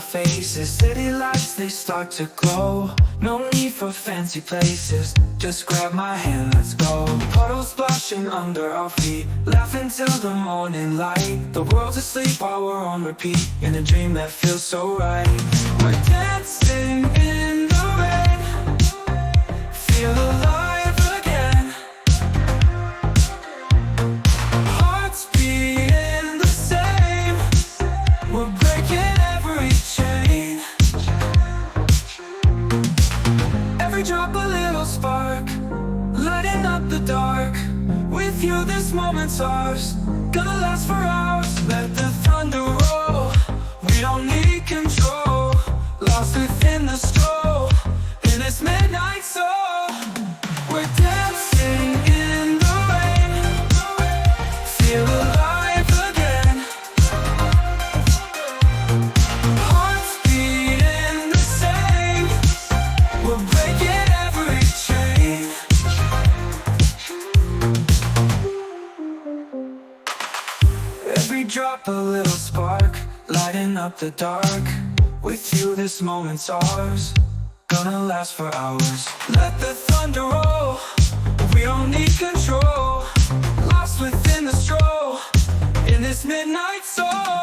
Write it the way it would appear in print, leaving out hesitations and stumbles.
faces. City lights, they start to glow. No need for fancy places, just grab my hand, let's go. Puddles splashing under our feet, laughing till the morning light. The world's asleep while we're on repeat, in a dream that feels so right. We're dancing in the rain, feel alive again. Hearts beating the same, we're breaking every chain. Every drop a little spark, lighting up the dark. With you this moment's ours, gonna last for hours. Let the thunder roll, we don't need control. Lost within the stroll, in this midnight soul. We're dancing in the rain, feel alive again. Hearts beating the same, we're breaking every chain. Every drop a little spark, lighting up the dark. With you this moment's ours, gonna last for hours. Let the thunder roll, we don't need control. Lost within the stroll, in this midnight soul.